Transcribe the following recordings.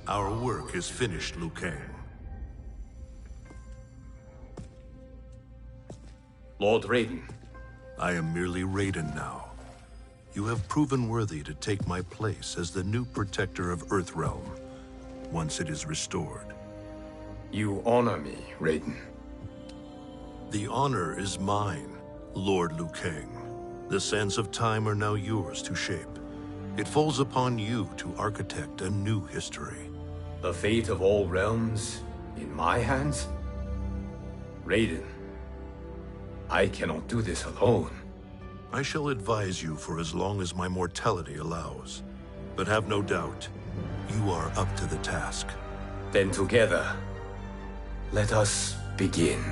Our work is finished, Liu Kang. Lord Raiden. I am merely Raiden now. You have proven worthy to take my place as the new protector of Earthrealm, once it is restored. You honor me, Raiden. The honor is mine, Lord Liu Kang. The sands of time are now yours to shape. It falls upon you to architect a new history. The fate of all realms in my hands? Raiden, I cannot do this alone. I shall advise you for as long as my mortality allows. But have no doubt, you are up to the task. Then together, let us begin.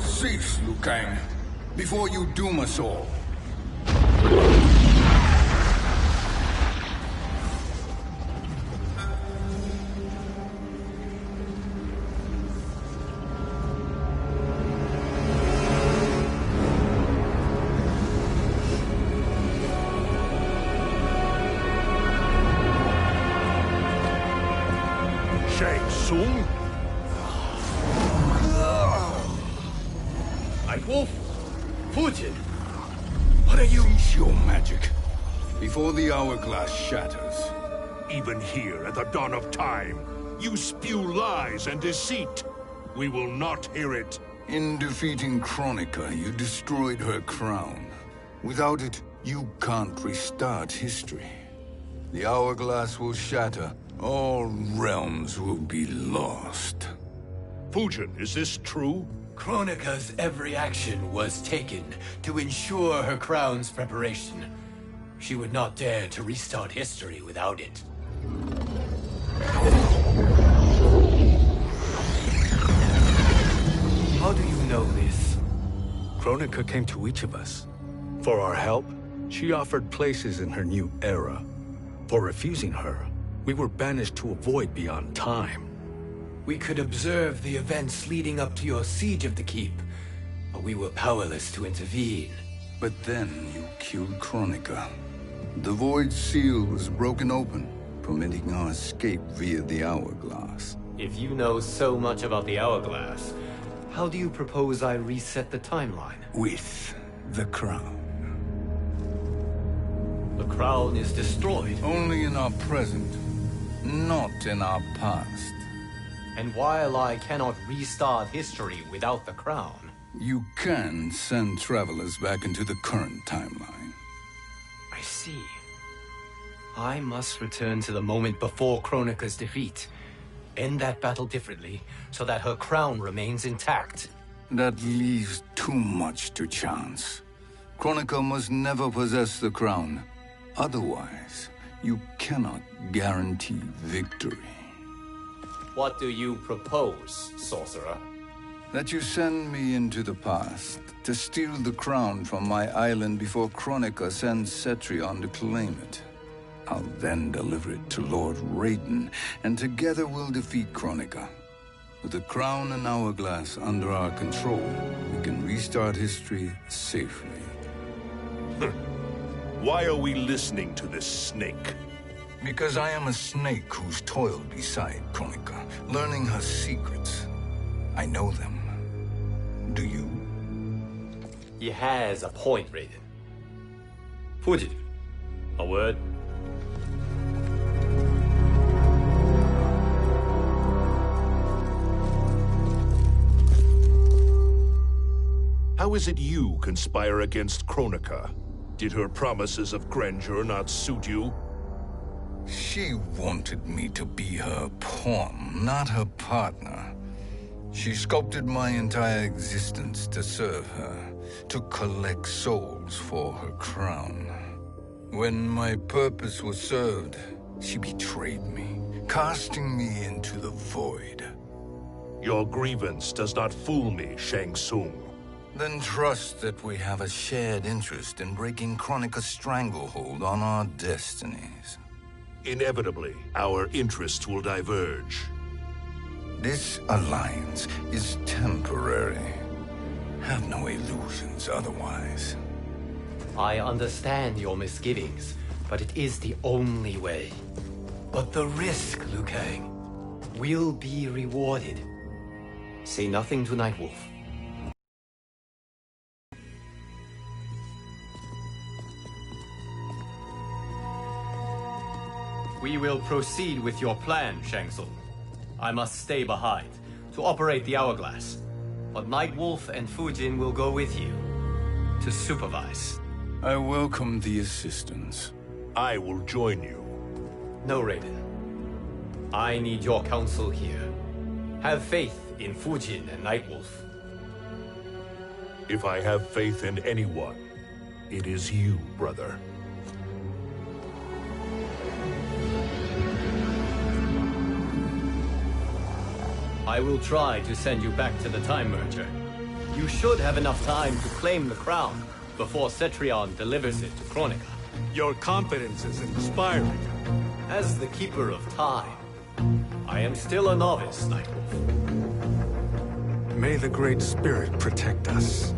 Cease, Liu Kang, before you doom us all. Shang Tsung? Wolf, Putin, what are you? Cease your magic before the hourglass shatters. Even here at the dawn of time, you spew lies and deceit. We will not hear it. In defeating Kronika, you destroyed her crown. Without it, you can't restart history. The hourglass will shatter. All realms will be lost. Fujin, is this true? Kronika's every action was taken to ensure her crown's preparation. She would not dare to restart history without it. How do you know this? Kronika came to each of us. For our help, she offered places in her new era. For refusing her, we were banished to a void beyond time. We could observe the events leading up to your siege of the keep, but we were powerless to intervene. But then you killed Kronika. The void seal was broken open, permitting our escape via the hourglass. If you know so much about the hourglass, how do you propose I reset the timeline? With the crown. The crown is destroyed. Only in our present, not in our past. And while I cannot restart history without the crown... You can send travelers back into the current timeline. I see. I must return to the moment before Kronika's defeat. End that battle differently, so that her crown remains intact. That leaves too much to chance. Kronika must never possess the crown. Otherwise, you cannot guarantee victory. What do you propose, sorcerer? That you send me into the past to steal the crown from my island before Kronika sends Cetrion to claim it. I'll then deliver it to Lord Raiden, and together we'll defeat Kronika. With the crown and hourglass under our control, we can restart history safely. Why are we listening to this snake? Because I am a snake who's toiled beside Kronika, learning her secrets. I know them. Do you? He has a point, Raiden. Fujin, a word? How is it you conspire against Kronika? Did her promises of grandeur not suit you? She wanted me to be her pawn, not her partner. She sculpted my entire existence to serve her, to collect souls for her crown. When my purpose was served, she betrayed me, casting me into the void. Your grievance does not fool me, Shang Tsung. Then trust that we have a shared interest in breaking Kronika's stranglehold on our destinies. Inevitably, our interests will diverge. This alliance is temporary. Have no illusions otherwise. I understand your misgivings, but it is the only way. But the risk, Liu Kang, will be rewarded. Say nothing to Nightwolf. We will proceed with your plan, Shang Tsung. I must stay behind to operate the hourglass. But Nightwolf and Fujin will go with you to supervise. I welcome the assistance. I will join you. No, Raiden. I need your counsel here. Have faith in Fujin and Nightwolf. If I have faith in anyone, it is you, brother. I will try to send you back to the Time Merger. You should have enough time to claim the crown before Cetrion delivers it to Kronika. Your confidence is inspiring. As the Keeper of Time, I am still a novice, Nightwolf. May the Great Spirit protect us.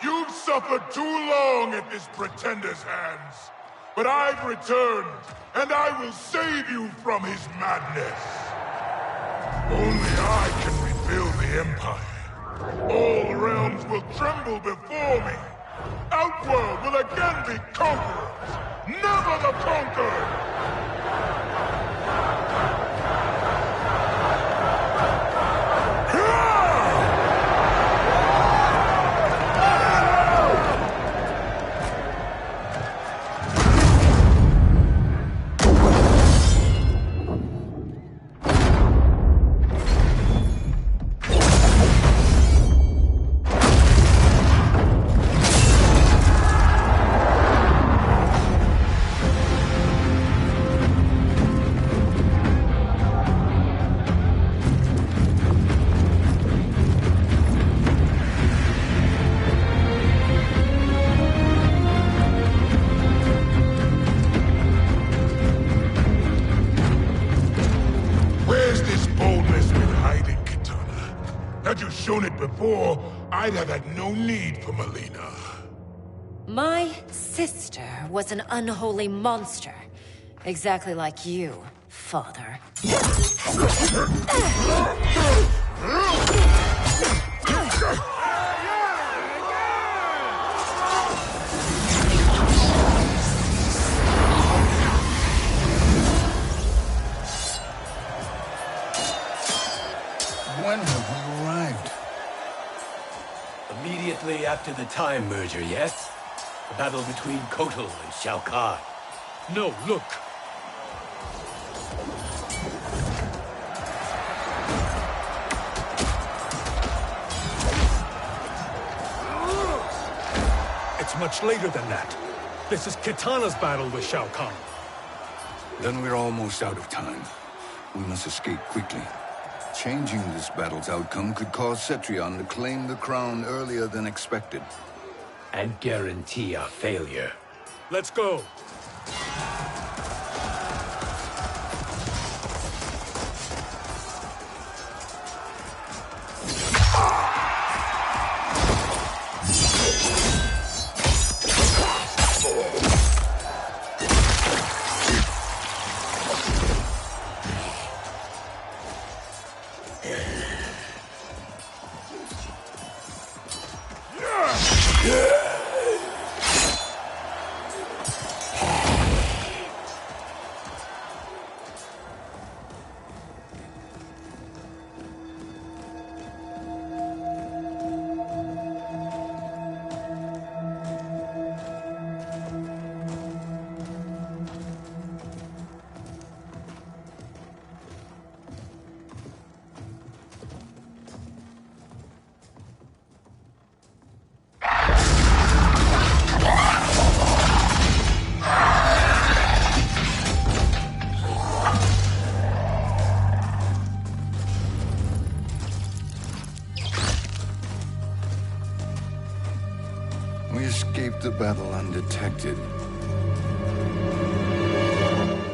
You've suffered too long at this pretender's hands. But I've returned, and I will save you from his madness. Only I can rebuild the Empire. All realms will tremble before me. Outworld will again be conquerors, never the conquered! Had you shown it before, I'd have had no need for Melina. My sister was an unholy monster. Exactly like you, father. When have we arrived? Immediately after the Time Merger, yes? The battle between Kotal and Shao Kahn. No, look! It's much later than that. This is Kitana's battle with Shao Kahn. Then we're almost out of time. We must escape quickly. Changing this battle's outcome could cause Cetrion to claim the crown earlier than expected. And guarantee our failure. Let's go! escaped the battle undetected.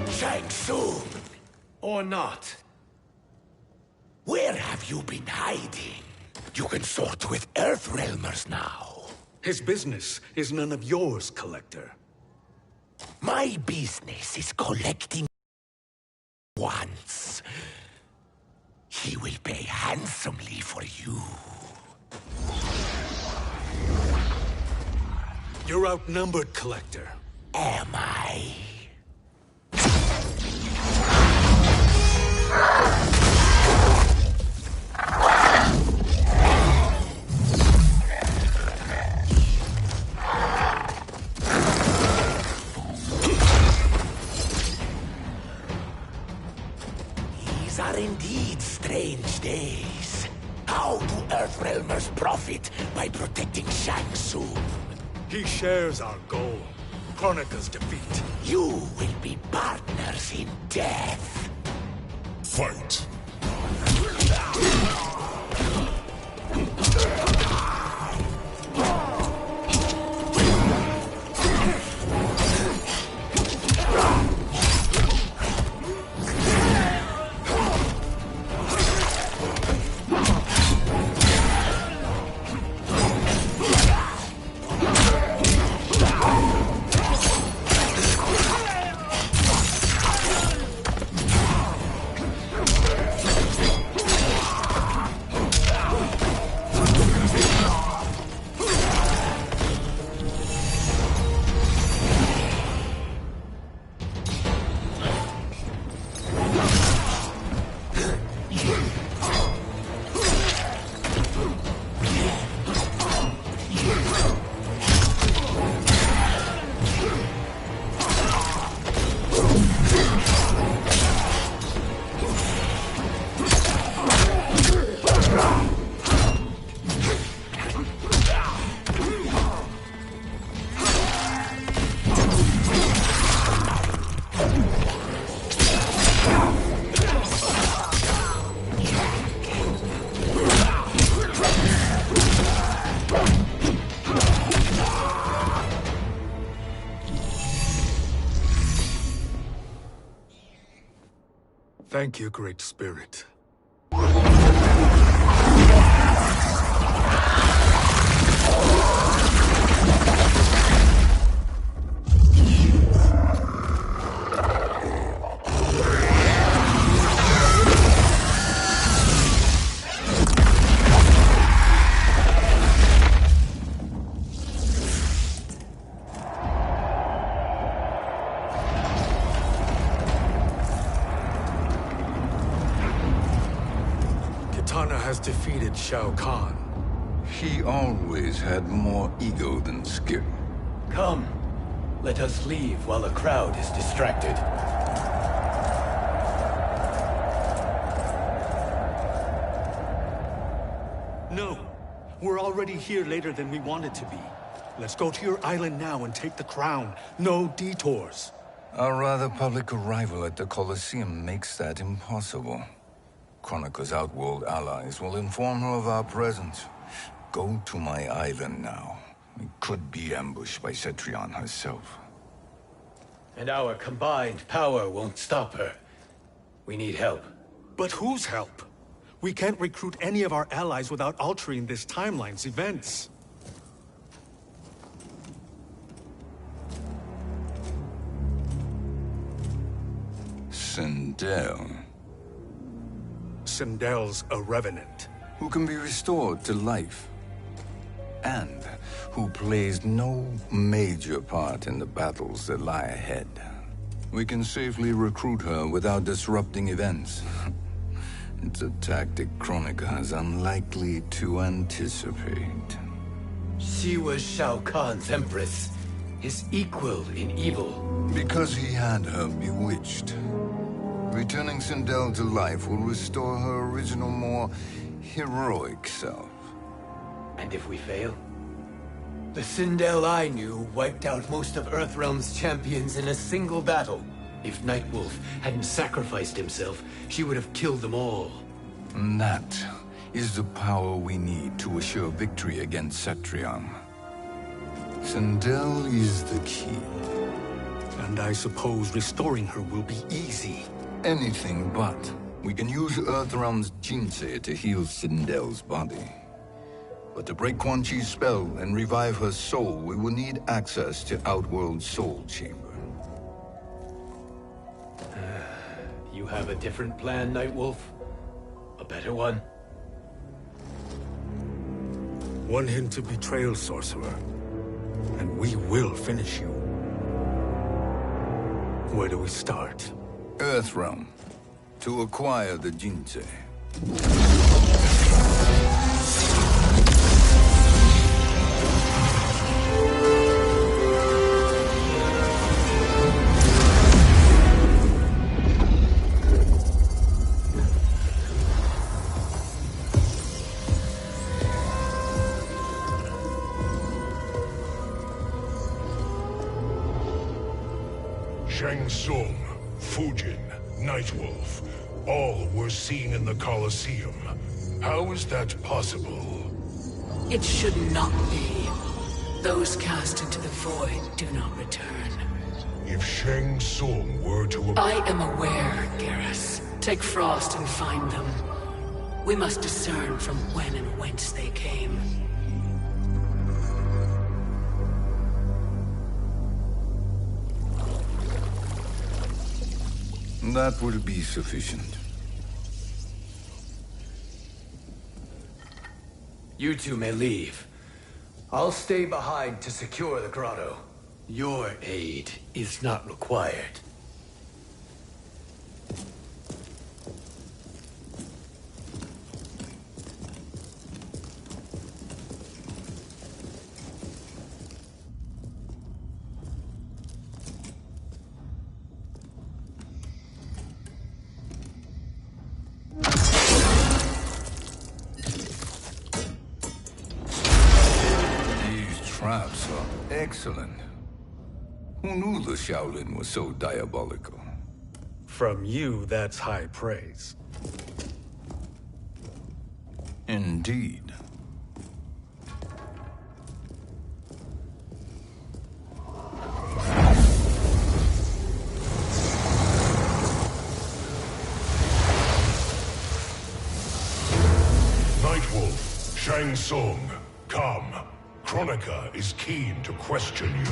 Shang Tsung! Or not. Where have you been hiding? You can sort with Earthrealmers now. His business is none of yours, Collector. My business is collecting once. He will pay handsomely for you. You're outnumbered, Collector. Am I? These are indeed strange days. How do Earthrealmers profit by protecting Shang Tsung? He shares our goal. Kronika's defeat. You will be partners in death. Fight! Thank you, Great Spirit. Has defeated Shao Kahn. He always had more ego than skill. Come, let us leave while the crowd is distracted. No, we're already here later than we wanted to be. Let's go to your island now and take the crown. No detours. Our rather public arrival at the Colosseum makes that impossible. Kronika's outworld allies will inform her of our presence. Go to my island now. We could be ambushed by Cetrion herself. And our combined power won't stop her. We need help. But whose help? We can't recruit any of our allies without altering this timeline's events. Sindel. Sindel's a revenant. Who can be restored to life. And who plays no major part in the battles that lie ahead. We can safely recruit her without disrupting events. It's a tactic Kronika is unlikely to anticipate. She was Shao Kahn's empress, his equal in evil. Because he had her bewitched. Returning Sindel to life will restore her original, more heroic self. And if we fail? The Sindel I knew wiped out most of Earthrealm's champions in a single battle. If Nightwolf hadn't sacrificed himself, she would have killed them all. And that is the power we need to assure victory against Cetrion. Sindel is the key. And I suppose restoring her will be easy. Anything but. We can use Earthrealm's Jinsei to heal Sindel's body. But to break Quan Chi's spell and revive her soul, we will need access to Outworld's Soul Chamber. You have a different plan, Nightwolf? A better one? One hint to betrayal, Sorcerer, and we will finish you. Where do we start? Earthrealm. To acquire the Jinsei. Shang Tsung, Fujin, Nightwolf, all were seen in the Colosseum. How is that possible? It should not be. Those cast into the void do not return. If Shang Tsung were to... I am aware, Garrus. Take Frost and find them. We must discern from when and whence they came. That will be sufficient. You two may leave. I'll stay behind to secure the grotto. Your aid is not required. Traps are excellent. Who knew the Shaolin was so diabolical? From you, that's high praise. Indeed. Nightwolf, Shang Tsung, come. Kronika is keen to question you.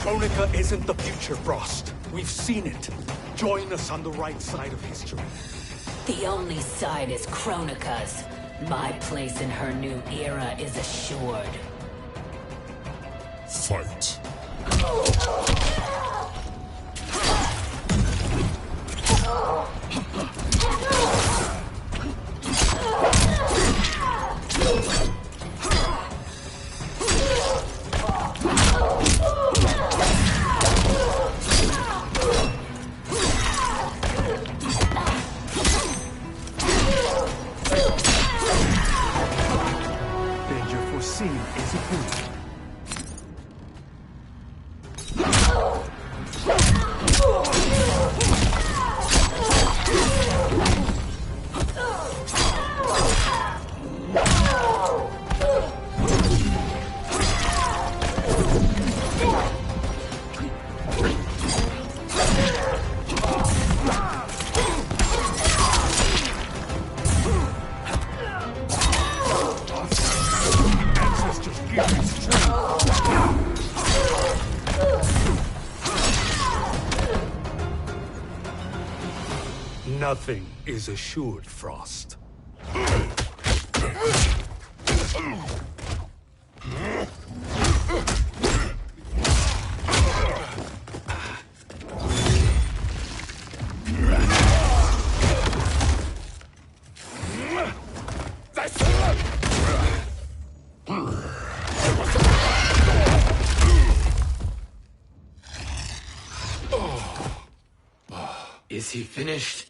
Kronika isn't the future, Frost. We've seen it. Join us on the right side of history. The only side is Kronika's. My place in her new era is assured. Fight. Danger foreseen is approved. Nothing is assured, Frost. Is he finished?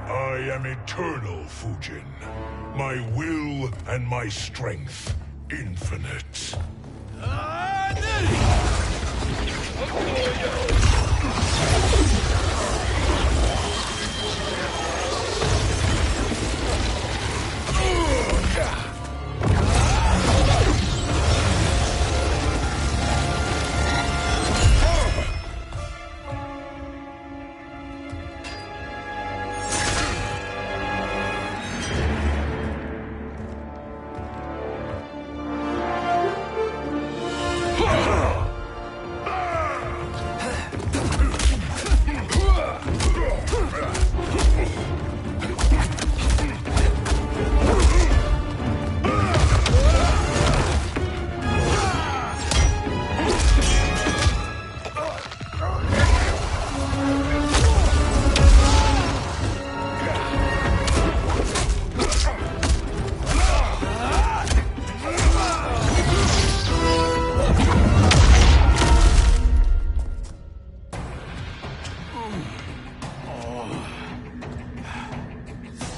I am eternal, Fujin. My will and my strength, infinite.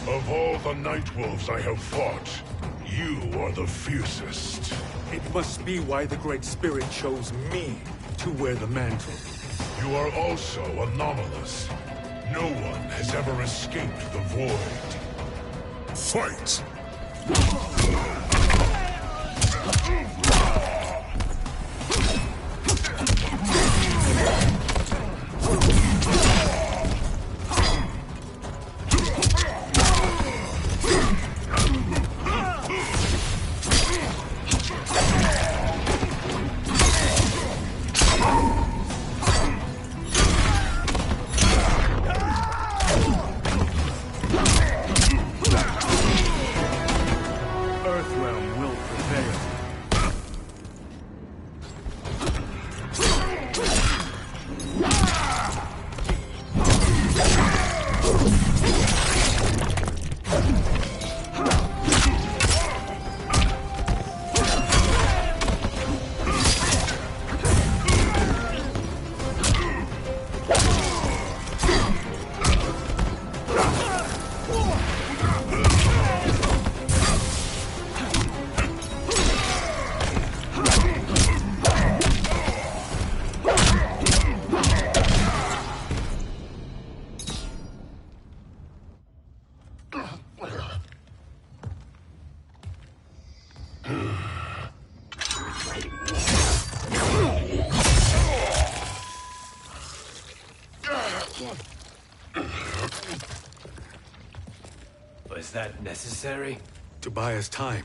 Of all the Nightwolves I have fought, you are the fiercest. It must be why the Great Spirit chose me to wear the mantle. You are also anomalous. No one has ever escaped the void. Fight! Earthrealm will prevail. Was that necessary? To buy us time.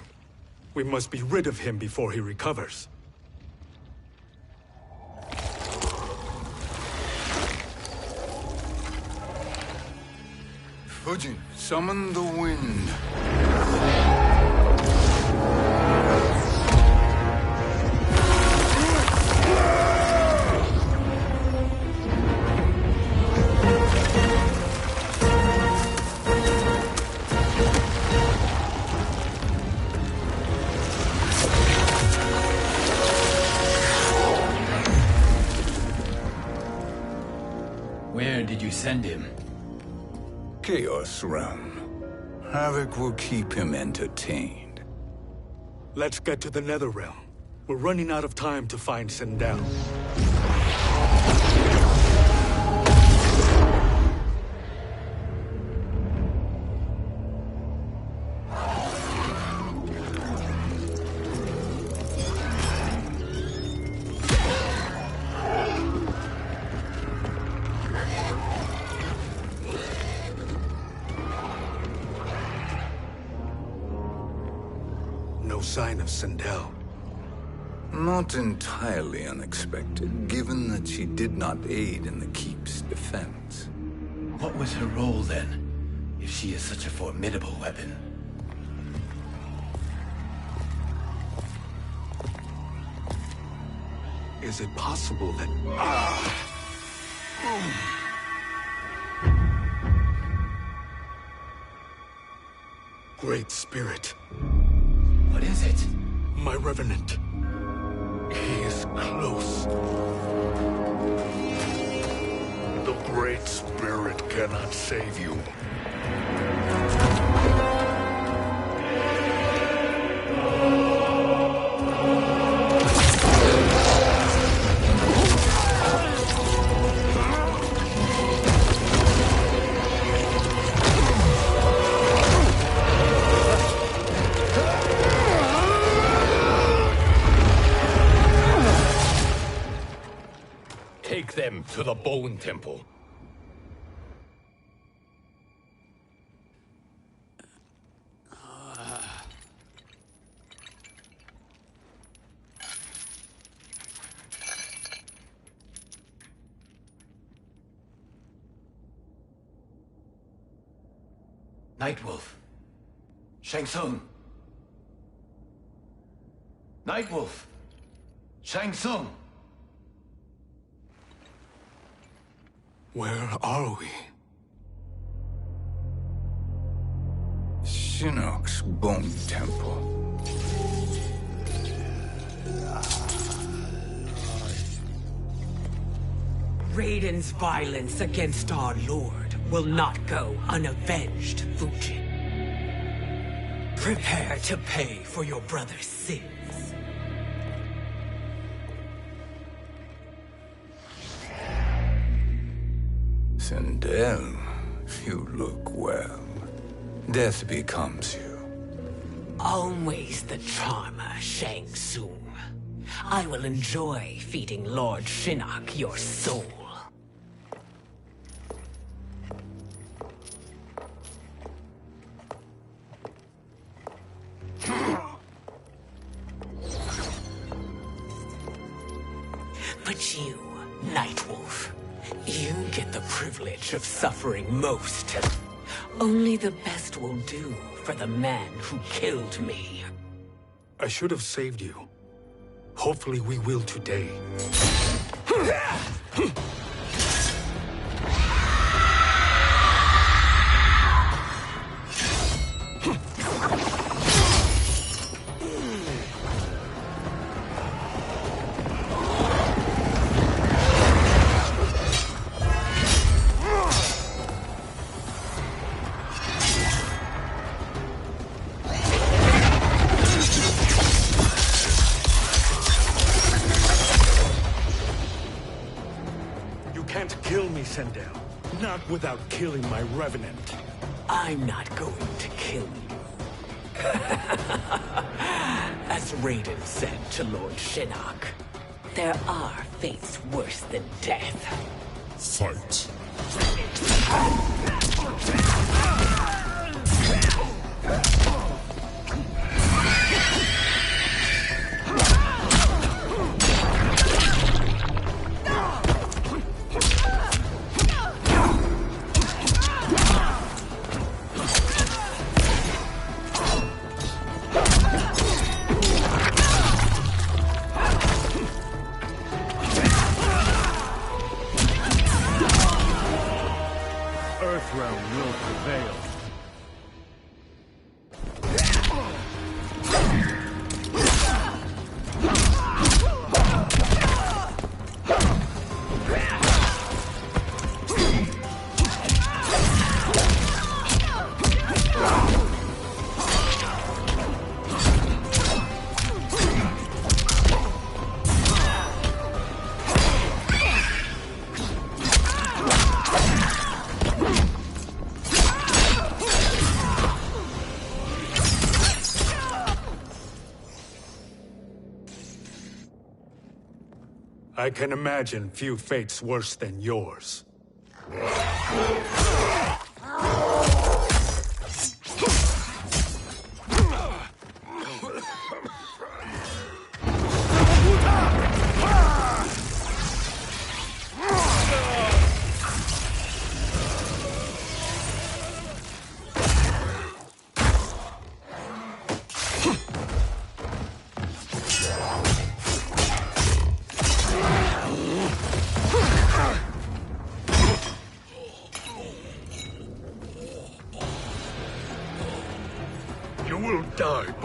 We must be rid of him before he recovers. Fujin, summon the wind. Where did you send him? Chaos Realm. Havoc will keep him entertained. Let's get to the Netherrealm. We're running out of time to find Sindel. No sign of Sindel. Not entirely unexpected, given that she did not aid in the Keep's defense. What was her role then, if she is such a formidable weapon? Is it possible that... Great Spirit. What is it? My Revenant. He is close. The Great Spirit cannot save you. Take them to the Bone Temple. Nightwolf. Shang Tsung. Nightwolf. Shang Tsung. Where are we? Shinnok's Bone Temple. Raiden's violence against our Lord will not go unavenged, Fujin. Prepare to pay for your brother's sins. Sindel, you look well. Death becomes you. Always the charmer, Shang Tsung. I will enjoy feeding Lord Shinnok your soul. But you, Nightwolf, you get the privilege of suffering most. Only the best will do for the man who killed me. I should have saved you. Hopefully we will today. Sindel. Not without killing my Revenant. I'm not going to kill you. As Raiden said to Lord Shinnok, there are fates worse than death. Fight. Earthrealm will prevail. I can imagine few fates worse than yours.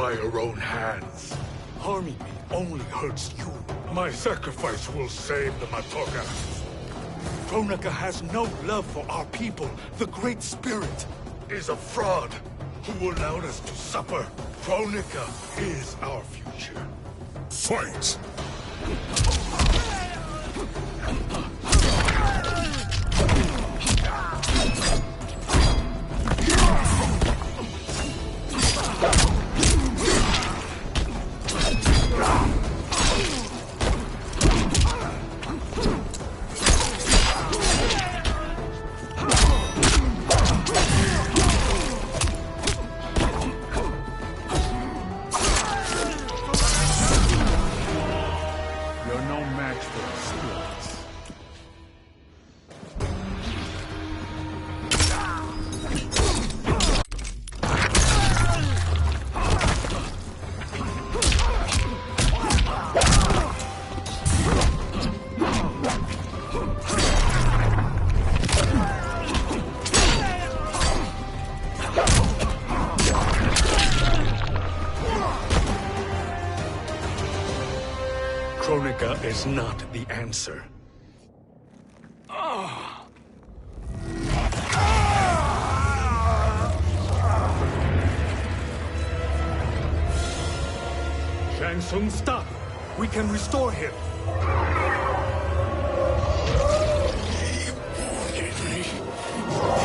by her own hands. Harming me only hurts you. My sacrifice will save the Matoga. Kronika has no love for our people. The Great Spirit is a fraud who allowed us to suffer. Kronika is our future. Fight! Kronika is not the answer. Shang Tsung, stop! We can restore him!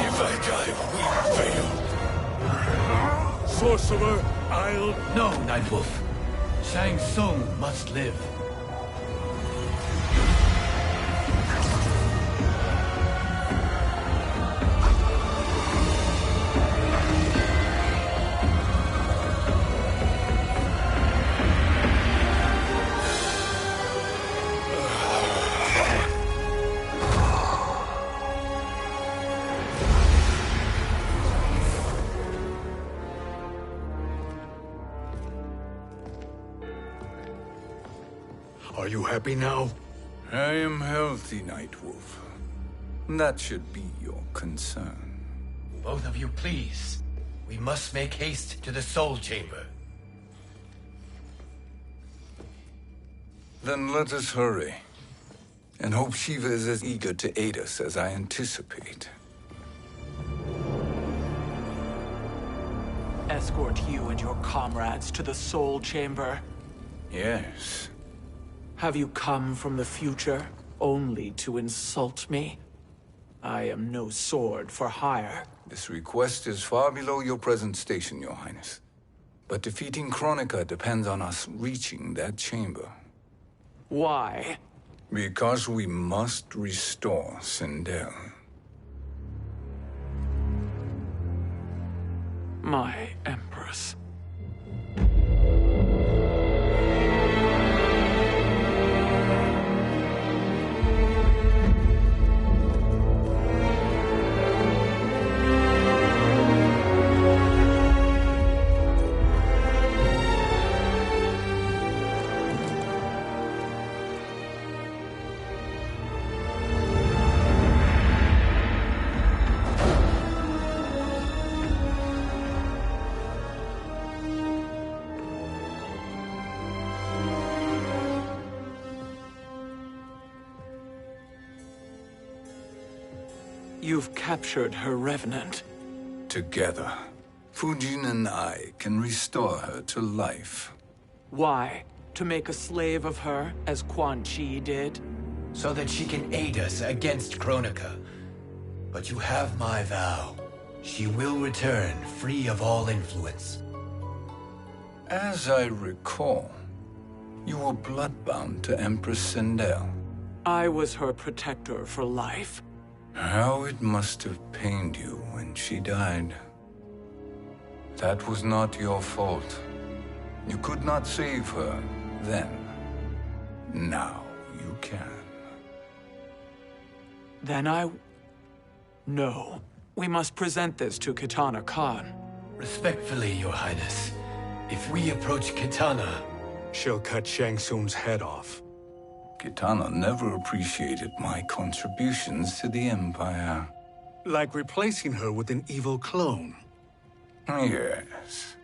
If I die, we fail. Sorcerer, I'll... No, Nightwolf. Shang Tsung must live. Are you happy now? I am healthy, Nightwolf. That should be your concern. Both of you, please. We must make haste to the Soul Chamber. Then let us hurry. And hope Shiva is as eager to aid us as I anticipate. Escort you and your comrades to the Soul Chamber. Yes. Have you come from the future only to insult me? I am no sword for hire. This request is far below your present station, Your Highness. But defeating Kronika depends on us reaching that chamber. Why? Because we must restore Sindel. My Empress. You've captured her revenant. Together, Fujin and I can restore her to life. Why? To make a slave of her, as Quan Chi did? So that she can aid us against Kronika. But you have my vow. She will return free of all influence. As I recall, you were bloodbound to Empress Sindel. I was her protector for life. How it must have pained you when she died. That was not your fault. You could not save her then. Now you can. Then No. We must present this to Kitana Khan. Respectfully, Your Highness, if we approach Kitana... She'll cut Shang Tsung's head off. Kitana never appreciated my contributions to the Empire. Like replacing her with an evil clone. Yes.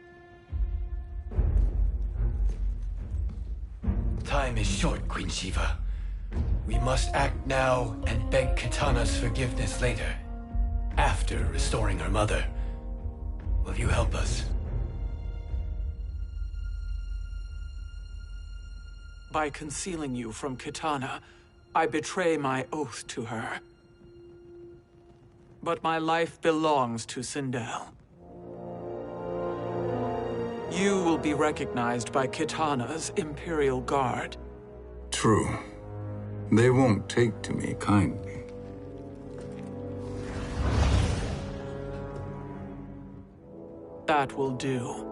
Time is short, Queen Shiva. We must act now and beg Kitana's forgiveness later. After restoring her mother. Will you help us? By concealing you from Kitana, I betray my oath to her. But my life belongs to Sindel. You will be recognized by Kitana's Imperial Guard. True. They won't take to me kindly. That will do.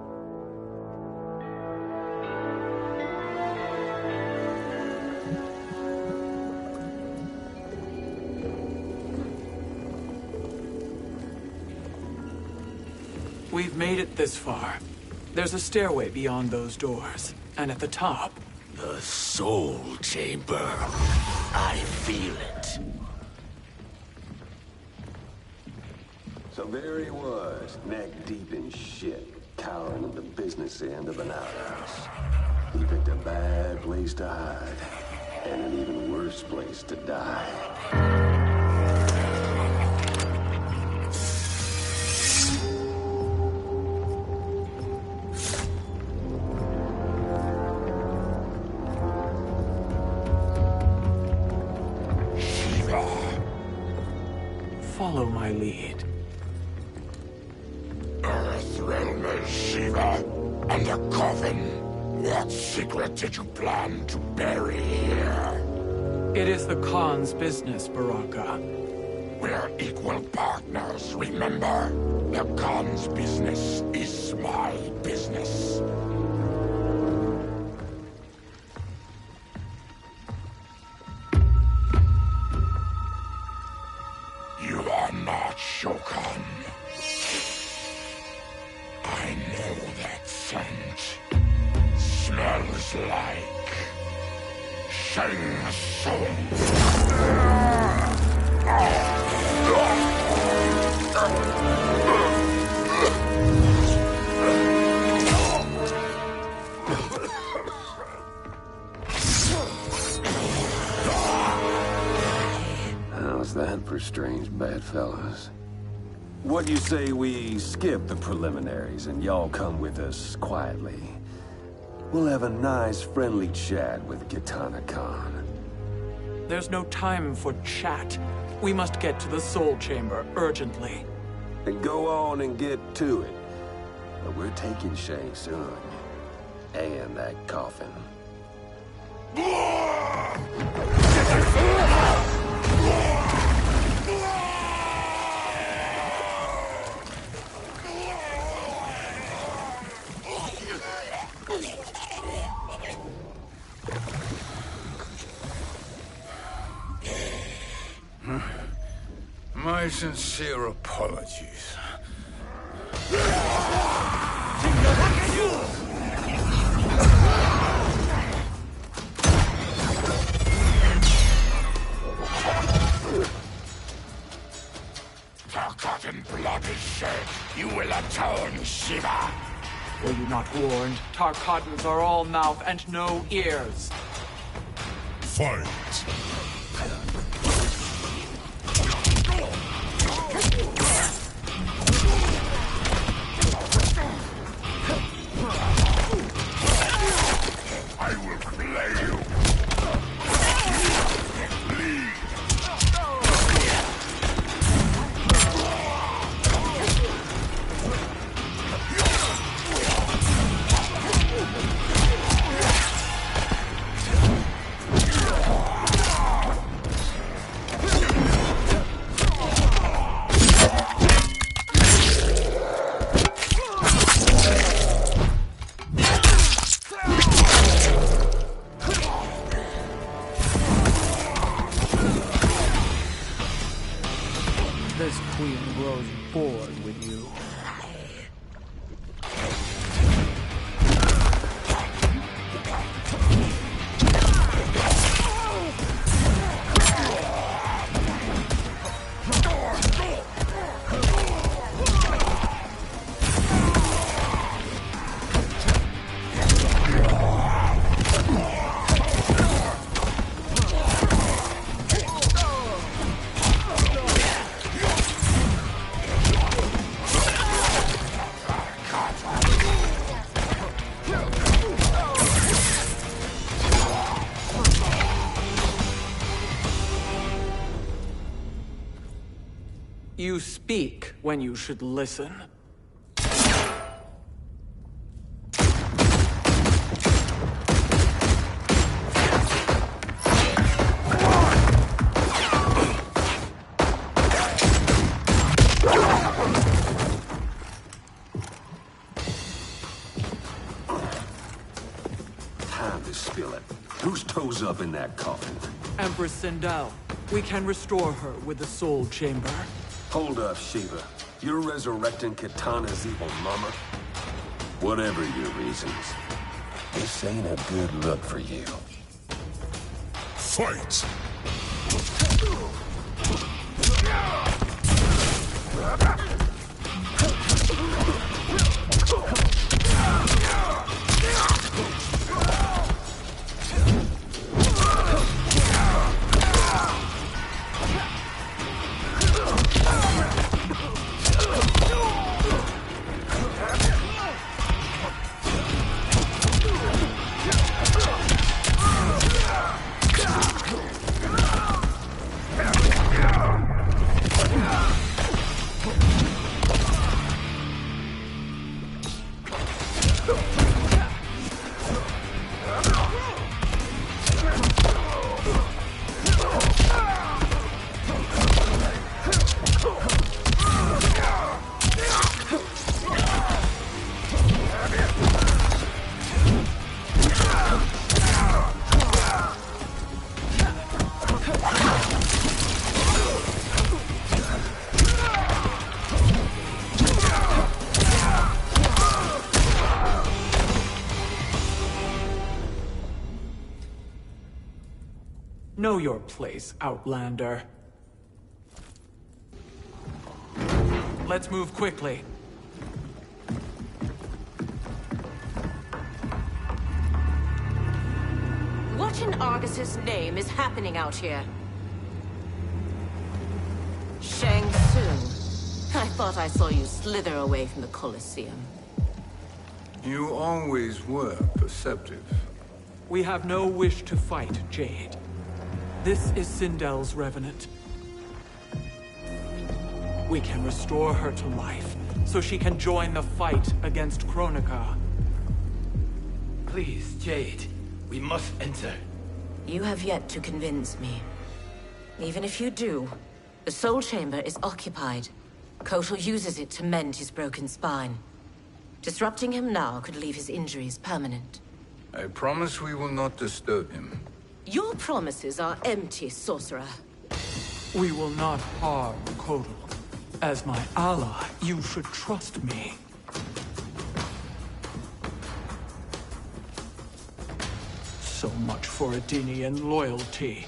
We've made it this far. There's a stairway beyond those doors, and at the top... The Soul Chamber. I feel it. So there he was, neck deep in shit, cowering at the business end of an outhouse. He picked a bad place to hide, and an even worse place to die. Follow my lead. Earthrealmer Shiva, and a coffin. What secret did you plan to bury here? It is the Khan's business, Baraka. We're equal partners, remember? The Khan's business is my business. You are not Shokan. I know that scent. Smells like Shang Tsung. How's that for strange bedfellows? What do you say we skip the preliminaries and y'all come with us quietly? We'll have a nice, friendly chat with Kitana Khan. There's no time for chat. We must get to the Soul Chamber urgently. Then go on and get to it. But we're taking Shang soon. And that coffin. My sincere apologies. Forgotten blood is shed. You will atone, Shiva. Were you not warned? Tarkatans are all mouth and no ears. Fight. I will play you. This queen grows bored with you. You speak when you should listen. Time to spill it. Whose toes up in that coffin? Empress Sindel. We can restore her with the Soul Chamber. Hold up, Shiva. You're resurrecting Kitana's evil mama? Whatever your reasons, this ain't a good look for you. Fight! Know your place, Outlander. Let's move quickly. What in Argus's name is happening out here? Shang Tsung. I thought I saw you slither away from the Colosseum. You always were perceptive. We have no wish to fight, Jade. This is Sindel's Revenant. We can restore her to life, so she can join the fight against Kronika. Please, Jade. We must enter. You have yet to convince me. Even if you do, the Soul Chamber is occupied. Kotal uses it to mend his broken spine. Disrupting him now could leave his injuries permanent. I promise we will not disturb him. Your promises are empty, sorcerer. We will not harm Kotal. As my ally, you should trust me. So much for Adenian loyalty.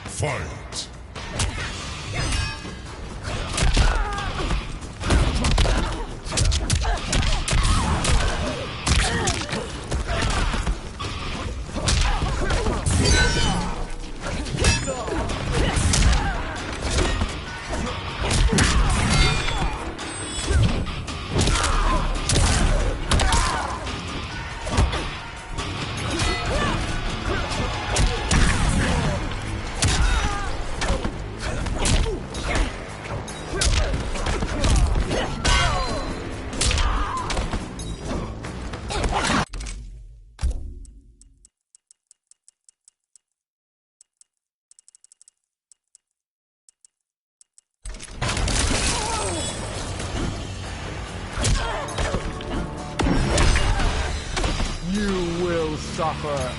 Fight! You will suffer.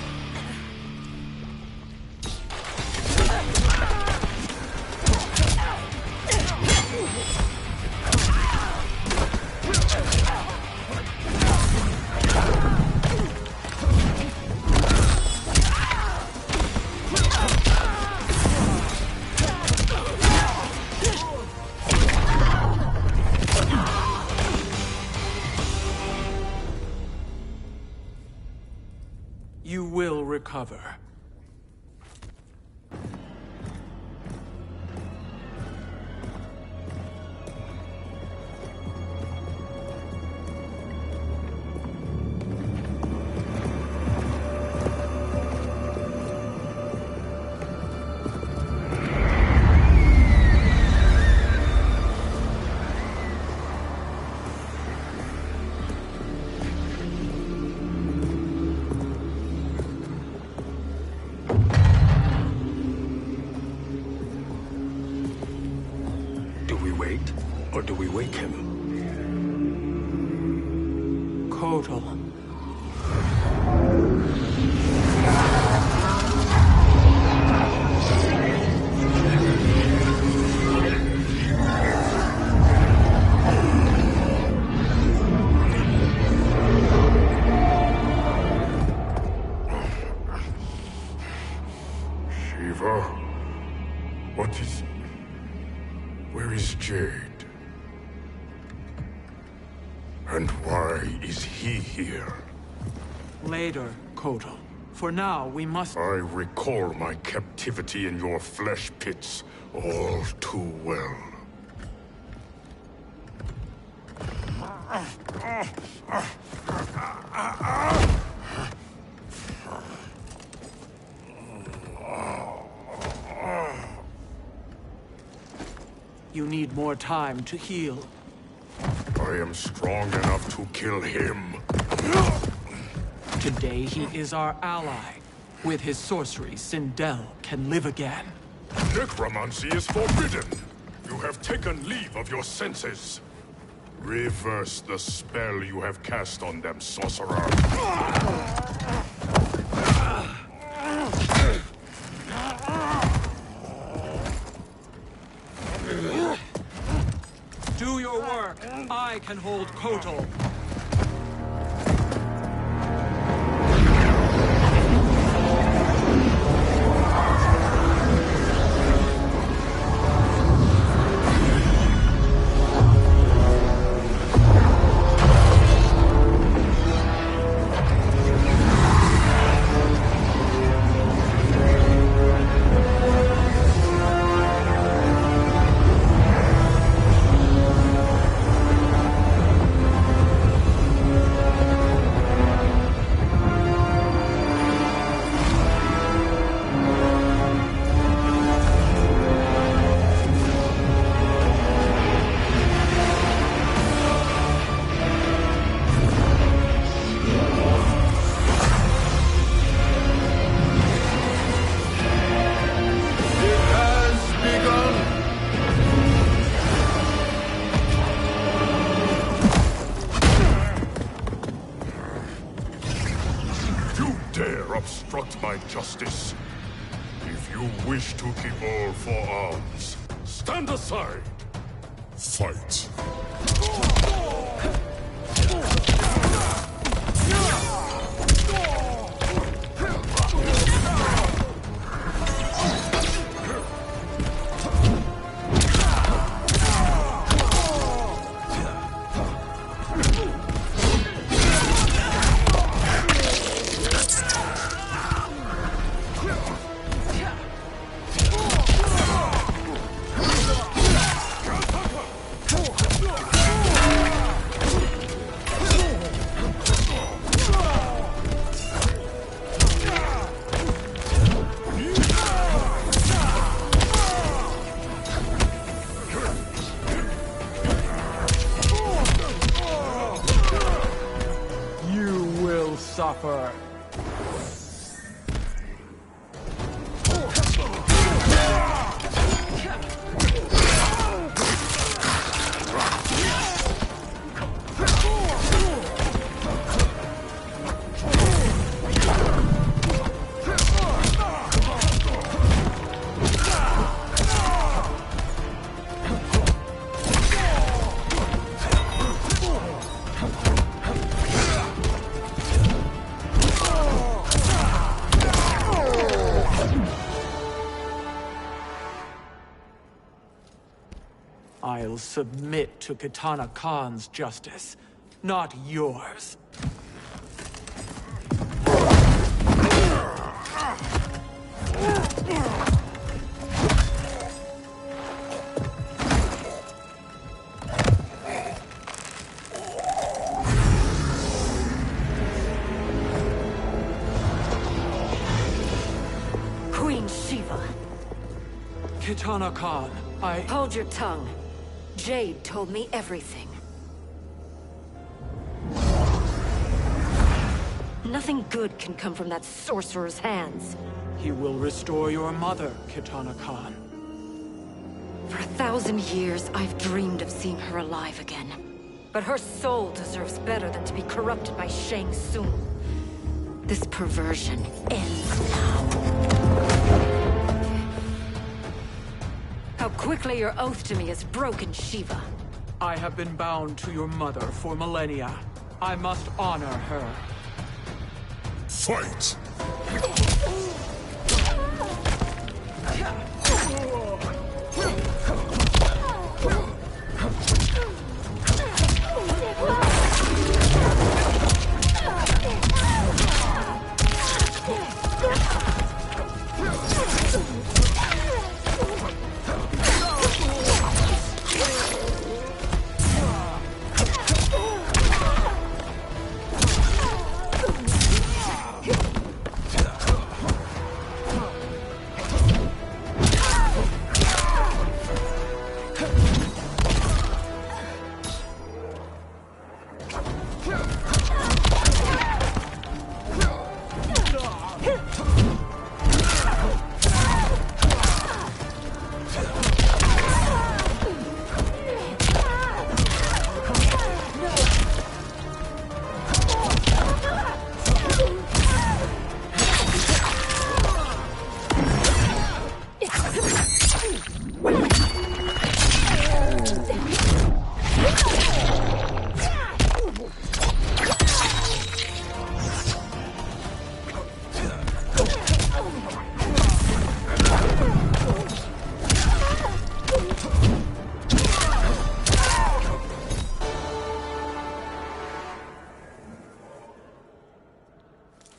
You will recover. do we wake him? Kotal. Where is Jade? And why is he here? Later, Kotal. For now, we must... I recall my captivity in your flesh pits all too well. You need more time to heal. I am strong enough to kill him. Today he is our ally. With his sorcery, Sindel can live again. Necromancy is forbidden. You have taken leave of your senses. Reverse the spell you have cast on them, sorcerer. Do your work. I can hold Kotal. Obstruct my justice. If you wish to keep all four arms, stand aside. Fight. Suffer. I'll submit to Kitana Khan's justice, not yours. Queen Shiva. Kitana Khan, Hold your tongue. Jade told me everything. Nothing good can come from that sorcerer's hands. He will restore your mother, Kitana Khan. For 1,000 years, I've dreamed of seeing her alive again. But her soul deserves better than to be corrupted by Shang Tsung. This perversion ends now. How quickly your oath to me has broken, Shiva. I have been bound to your mother for millennia. I must honor her. Fight!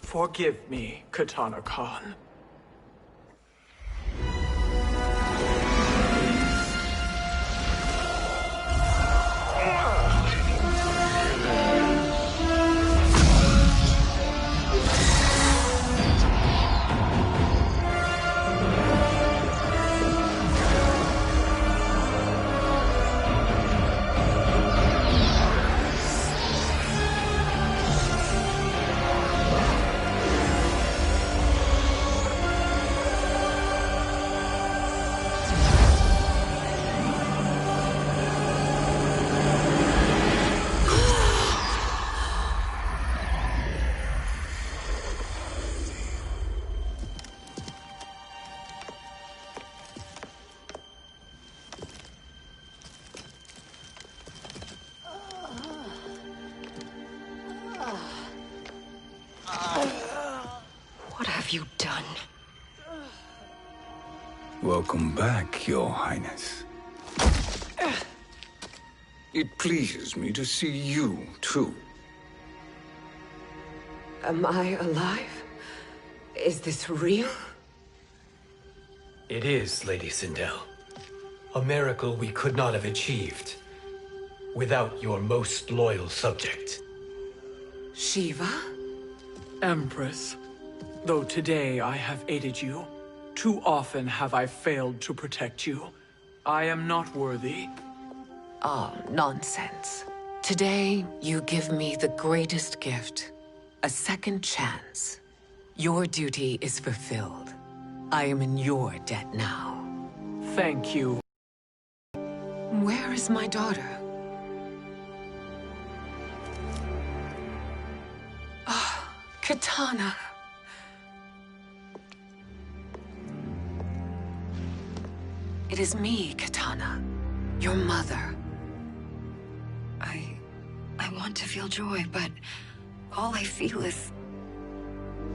Forgive me, Katana Khan. What have you done? Welcome back, Your Highness. It pleases me to see you, too. Am I alive? Is this real? It is, Lady Sindel. A miracle we could not have achieved without your most loyal subject. Shiva? Empress, though today I have aided you, too often have I failed to protect you. I am not worthy. Oh, nonsense. Today, you give me the greatest gift. A second chance. Your duty is fulfilled. I am in your debt now. Thank you. Where is my daughter? Ah, Katana. It is me, Katana. Your mother. I want to feel joy, but all I feel is...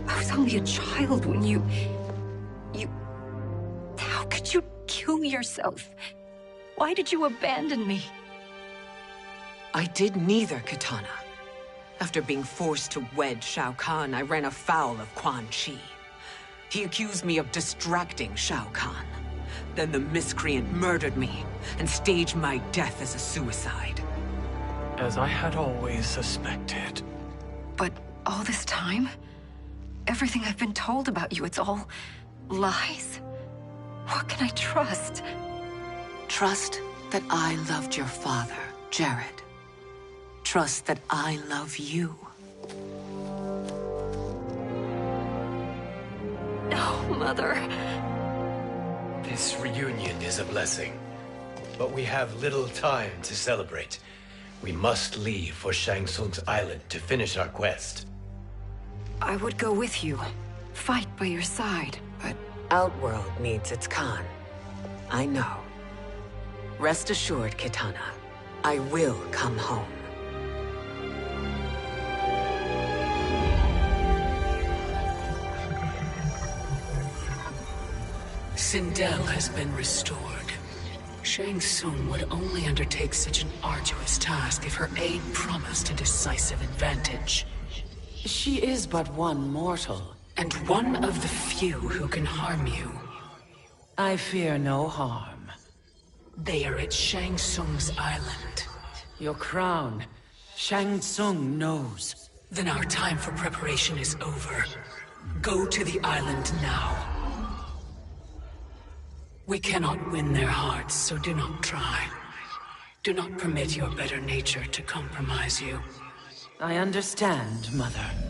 I was only a child when you... How could you kill yourself? Why did you abandon me? I did neither, Katana. After being forced to wed Shao Kahn, I ran afoul of Quan Chi. He accused me of distracting Shao Kahn. Then the miscreant murdered me and staged my death as a suicide. As I had always suspected. But all this time? Everything I've been told about you, it's all lies? What can I trust? Trust that I loved your father, Jared. Trust that I love you. No, Mother. This reunion is a blessing. But we have little time to celebrate. We must leave for Shang Tsung's island to finish our quest. I would go with you. Fight by your side, but... Outworld needs its Khan. I know. Rest assured, Kitana. I will come home. Sindel has been restored. Shang Tsung would only undertake such an arduous task if her aid promised a decisive advantage. She is but one mortal. And one of the few who can harm you. I fear no harm. They are at Shang Tsung's island. Your crown. Shang Tsung knows. Then our time for preparation is over. Go to the island now. We cannot win their hearts, so do not try. Do not permit your better nature to compromise you. I understand, Mother.